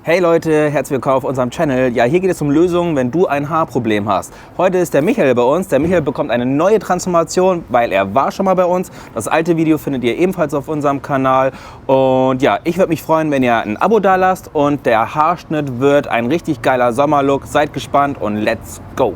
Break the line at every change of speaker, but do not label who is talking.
Hey Leute, herzlich willkommen auf unserem Channel. Ja, hier geht es um Lösungen, wenn du ein Haarproblem hast. Heute ist der Michael bei uns. Der Michael bekommt eine neue Transformation, weil er war schon mal bei uns. Das alte Video findet ihr ebenfalls auf unserem Kanal. Und ja, ich würde mich freuen, wenn ihr ein Abo da lasst. Und der Haarschnitt wird ein richtig geiler Sommerlook. Seid gespannt und let's go!